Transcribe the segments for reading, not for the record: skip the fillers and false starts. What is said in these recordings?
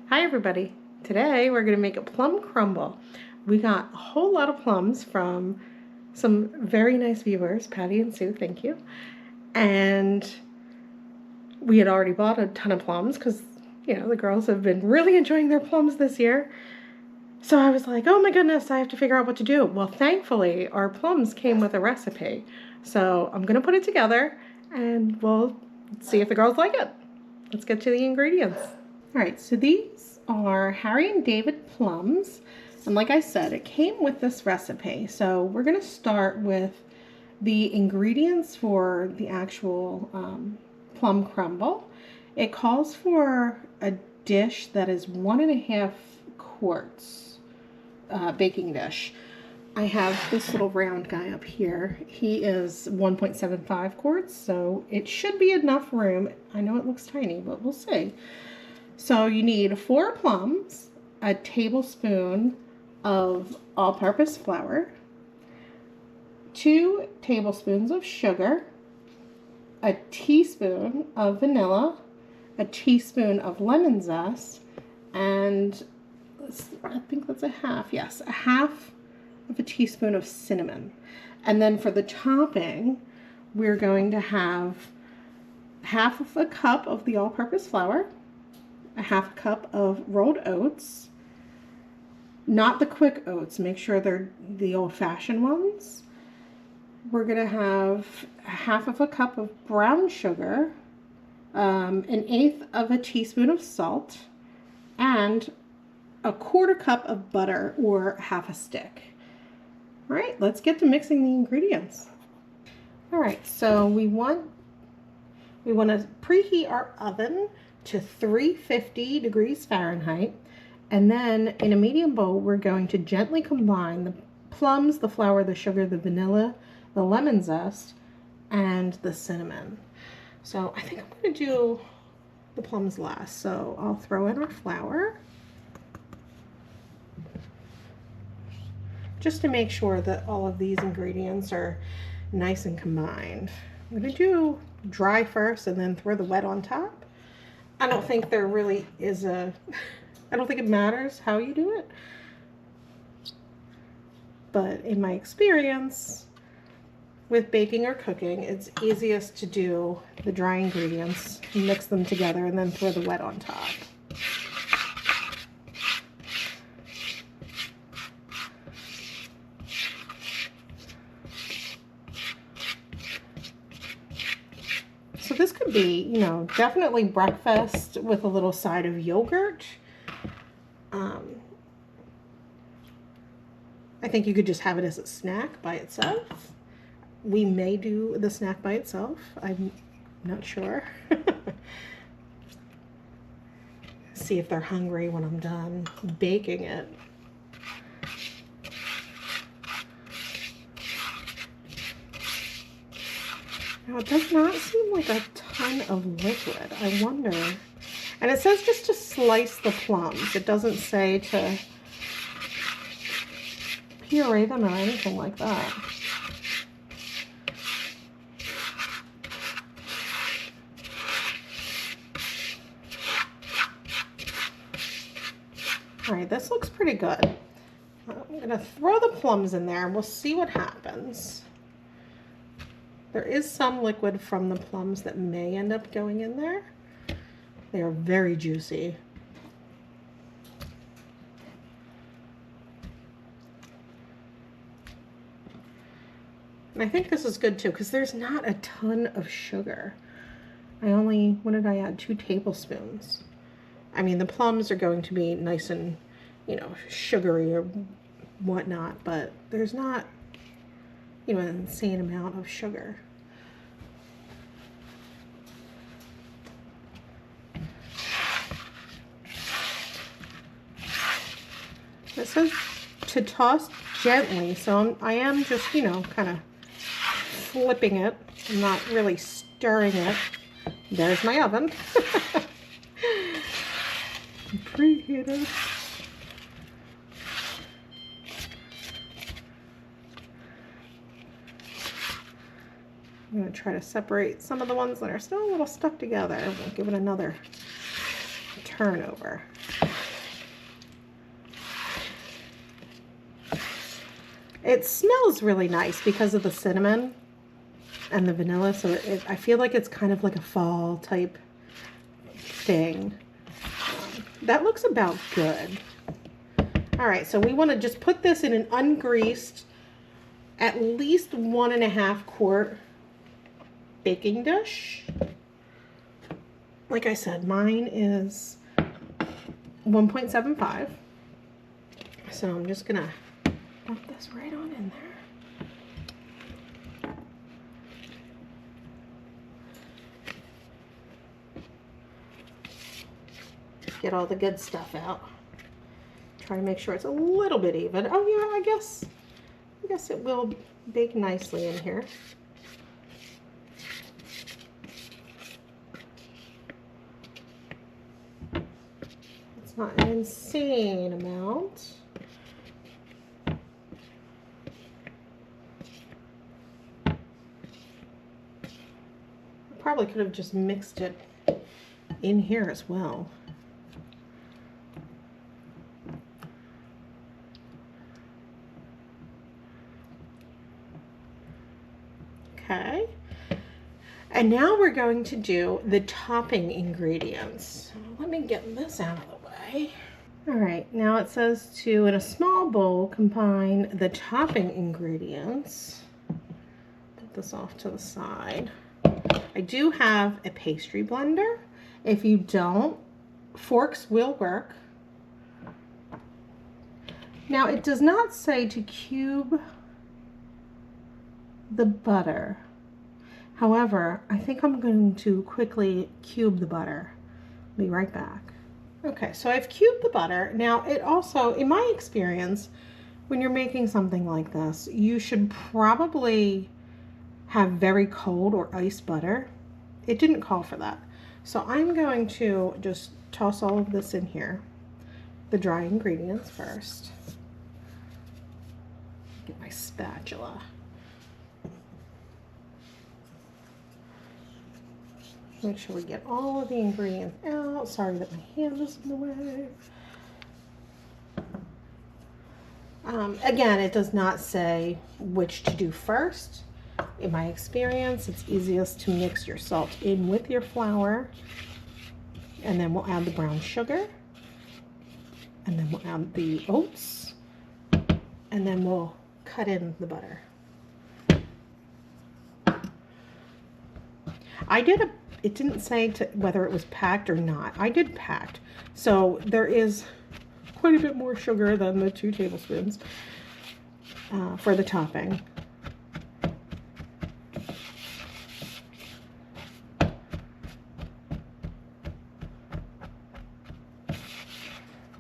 Hi everybody. Today we're going to make a plum crumble. We got a whole lot of plums from some very nice viewers, Patty and Sue, thank you. And we had already bought a ton of plums because, the girls have been really enjoying their plums this year. So I was like, oh my goodness, I have to figure out what to do. Well, thankfully, our plums came with a recipe. So I'm going to put it together and we'll see if the girls like it. Let's get to the ingredients. All right, so these are Harry and David plums. And like I said, it came with this recipe. So we're gonna start with the ingredients for the actual plum crumble. It calls for a dish that is 1.5 quarts baking dish. I have this little round guy up here. He is 1.75 quarts, so it should be enough room. I know it looks tiny, but we'll see. So you need 4 plums, a tablespoon of all-purpose flour, 2 tablespoons of sugar, a teaspoon of vanilla, a teaspoon of lemon zest, and I think that's a half of a teaspoon of cinnamon. And then for the topping, we're going to have half of a cup of the all-purpose flour, a half cup of rolled oats, not the quick oats, make sure they're the old-fashioned ones. We're gonna have half of a cup of brown sugar, 1/8 of a teaspoon of salt, and a 1/4 cup of butter or half a stick. All right, let's get to mixing the ingredients. All right, so we want to preheat our oven to 350 degrees Fahrenheit, and then in a medium bowl we're going to gently combine the plums, the flour, the sugar, the vanilla, the lemon zest, and the cinnamon. So I think I'm going to do the plums last, so I'll throw in our flour just to make sure that all of these ingredients are nice and combined. I'm going to do dry first and then throw the wet on top. I don't think there really is I don't think it matters how you do it. But in my experience with baking or cooking, it's easiest to do the dry ingredients, mix them together, and then throw the wet on top. So this could be, definitely breakfast with a little side of yogurt. I think you could just have it as a snack by itself. We may do the snack by itself. I'm not sure. See if they're hungry when I'm done baking it. Now, it does not seem like a ton of liquid. I wonder. And it says just to slice the plums. It doesn't say to puree them or anything like that. All right, this looks pretty good. I'm going to throw the plums in there and we'll see what happens. There is some liquid from the plums that may end up going in there. They are very juicy. And I think this is good too because there's not a ton of sugar. What did I add? 2 tablespoons. I mean, the plums are going to be nice and, sugary or whatnot, but there's not, an insane amount of sugar. It says to toss gently, so I am just, kind of flipping it. I'm not really stirring it. There's my oven. Preheated. I'm going to try to separate some of the ones that are still a little stuck together. We'll give it another turn over. It smells really nice because of the cinnamon and the vanilla, so I feel like it's kind of like a fall type thing. That looks about good. All right, so we want to just put this in an ungreased, at least 1.5 quart baking dish. Like I said, mine is 1.75. So I'm just gonna dump this right on in there. Get all the good stuff out. Try to make sure it's a little bit even. Oh yeah, I guess it will bake nicely in here. It's not an insane amount. I probably could have just mixed it in here as well. Okay, and now we're going to do the topping ingredients. So let me get this out of the way. All right, now it says to, in a small bowl, combine the topping ingredients. Put this off to the side. I do have a pastry blender. If you don't, forks will work. Now it does not say to cube the butter. However, I think I'm going to quickly cube the butter. Be right back. Okay, so I've cubed the butter. Now it also, in my experience, when you're making something like this, you should probably have very cold or iced butter. It didn't call for that. So I'm going to just toss all of this in here. The dry ingredients first. Get my spatula. Make sure we get all of the ingredients out. Sorry that my hand is in the way. Again, it does not say which to do first. In my experience, it's easiest to mix your salt in with your flour. And then we'll add the brown sugar. And then we'll add the oats. And then we'll cut in the butter. It didn't say whether it was packed or not. I did packed. So there is quite a bit more sugar than the 2 tablespoons for the topping.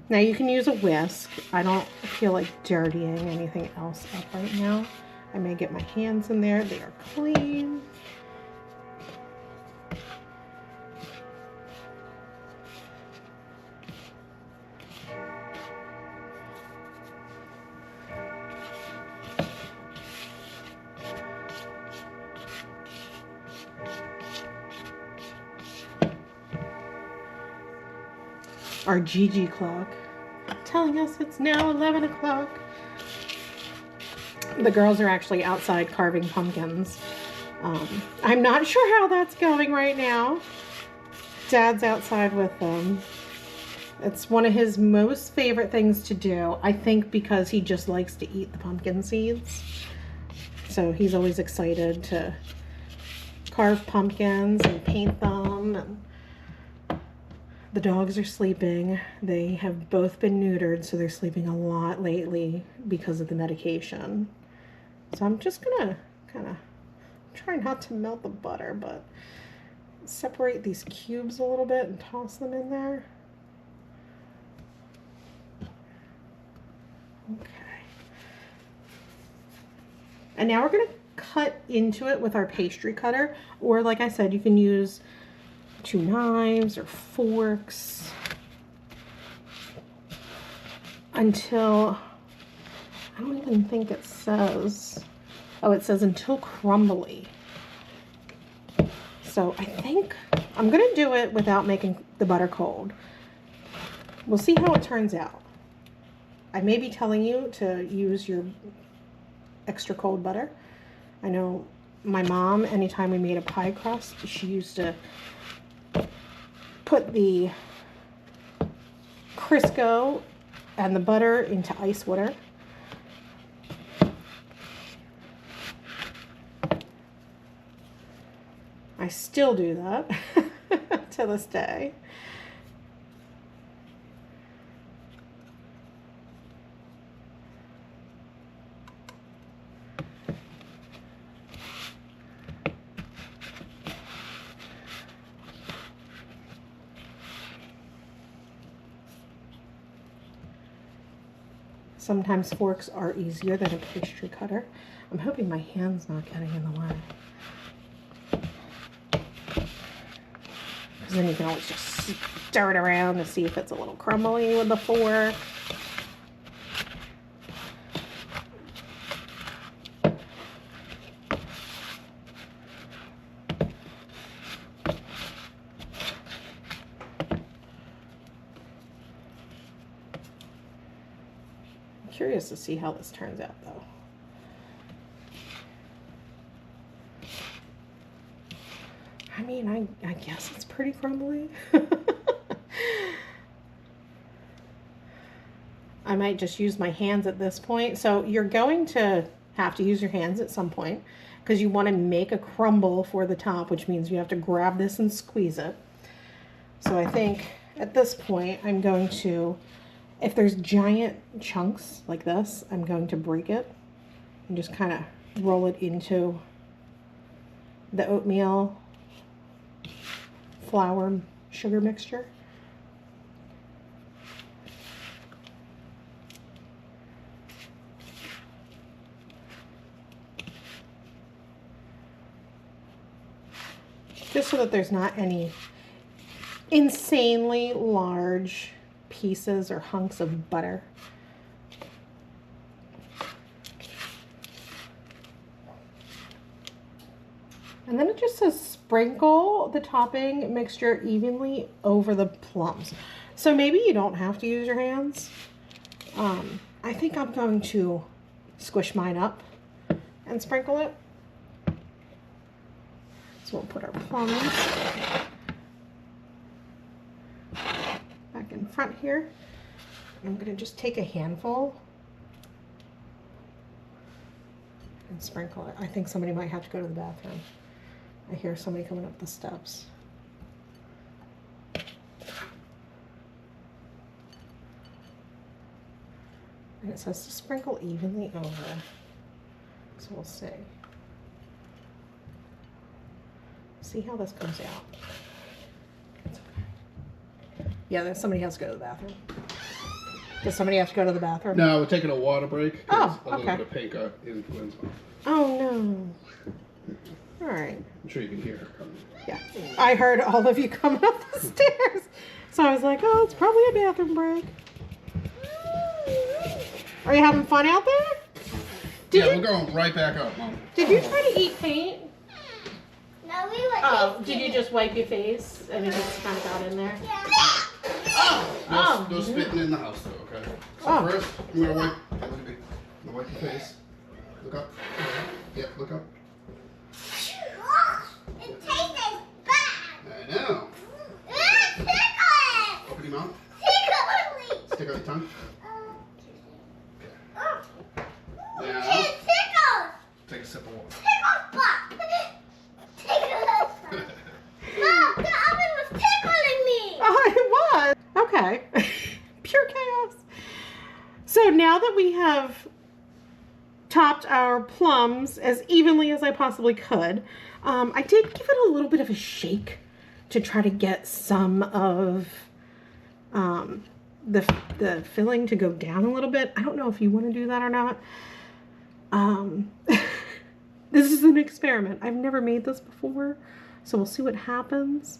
Now you can use a whisk. I don't feel like dirtying anything else up right now. I may get my hands in there. They are clean. Our Gigi clock telling us it's now 11 o'clock. The girls are actually outside carving pumpkins. I'm not sure how that's going right now. Dad's outside with them. It's one of his most favorite things to do, I think, because he just likes to eat the pumpkin seeds. So he's always excited to carve pumpkins and paint them. And the dogs are sleeping. They have both been neutered, so they're sleeping a lot lately because of the medication. So I'm just gonna kind of try not to melt the butter, but separate these cubes a little bit and toss them in there. Okay. And now we're gonna cut into it with our pastry cutter, or like I said, you can use 2 knives or forks until, I don't even think it says, oh, it says until crumbly. So I think I'm gonna do it without making the butter cold. We'll see how it turns out. I may be telling you to use your extra cold butter. I know my mom, anytime we made a pie crust, she used to put the Crisco and the butter into ice water. I still do that to this day. Sometimes forks are easier than a pastry cutter. I'm hoping my hand's not getting in the way. Because then you can always just stir it around to see if it's a little crumbly with the fork. Curious to see how this turns out though. I mean, I guess it's pretty crumbly. I might just use my hands at this point. So you're going to have to use your hands at some point because you want to make a crumble for the top, which means you have to grab this and squeeze it. So I think at this point I'm going to, if there's giant chunks like this, I'm going to break it and just kind of roll it into the oatmeal flour sugar mixture. Just so that there's not any insanely large pieces or hunks of butter. And then it just says sprinkle the topping mixture evenly over the plums. So maybe you don't have to use your hands. I think I'm going to squish mine up and sprinkle it. So we'll put our plums back in front here. I'm going to just take a handful and sprinkle it. I think somebody might have to go to the bathroom. I hear somebody coming up the steps. And it says to sprinkle evenly over. So we'll see. See how this comes out. It's okay. Yeah, then somebody has to go to the bathroom. Does somebody have to go to the bathroom? No, we're taking a water break. Oh, a okay. little bit of pink in Gwen's mouth. Oh, no. All right. I'm sure you can hear her coming. Yeah, I heard all of you coming up the stairs. So I was like, oh, it's probably a bathroom break. Are you having fun out there? We're going right back up, Mom. Did you try to eat paint? No, we were. Oh, did you just wipe your face and it just kind of got in there? Yeah. No spitting in the house, though, okay? So Oh. first, I'm going to wipe, look at me. I'm going to wipe your face. Look up. Yep, look up. It tastes bad. I know. Tickle Open your mouth. it. Tickle Stick out your tongue. Now, Tickle. take a sip of water. Tickle butt. Tickle. Mom, the oven was tickling me. Oh, it was. Okay. Pure chaos. So now that we have topped our plums as evenly as I possibly could, I did give it a little bit of a shake to try to get some of the filling to go down a little bit. I don't know if you want to do that or not. This is an experiment. I've never made this before, so we'll see what happens.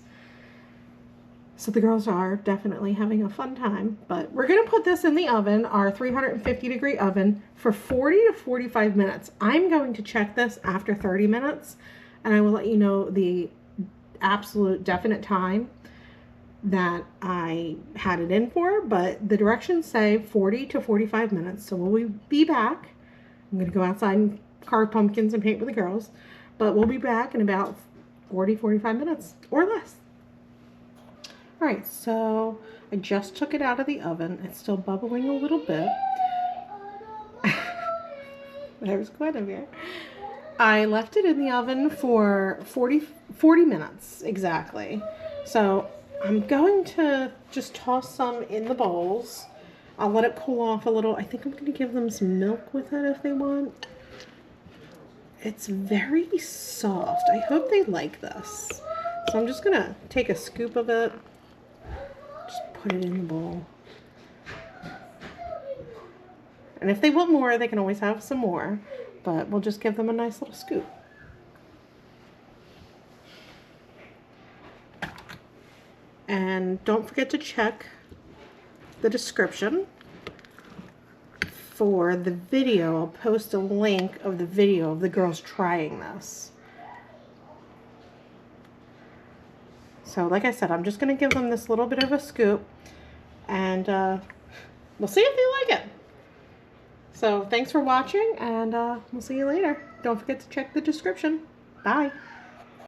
So the girls are definitely having a fun time, but we're going to put this in the oven, our 350-degree oven, for 40 to 45 minutes. I'm going to check this after 30 minutes, and I will let you know the absolute definite time that I had it in for, but the directions say 40 to 45 minutes, so we'll be back I'm going to go outside and carve pumpkins and paint with the girls. But we'll be back in about 45 minutes or less. All right, so I just took it out of the oven. It's still bubbling a little bit. There's Guinevere. I left it in the oven for 40 minutes exactly. So I'm going to just toss some in the bowls. I'll let it cool off a little. I think I'm going to give them some milk with it if they want. It's very soft. I hope they like this. So I'm just going to take a scoop of it. Just put it in the bowl. And if they want more, they can always have some more. But we'll just give them a nice little scoop. And don't forget to check the description for the video. I'll post a link of the video of the girls trying this. So like I said, I'm just going to give them this little bit of a scoop, and we'll see if they like it. So thanks for watching, and we'll see you later. Don't forget to check the description. Bye.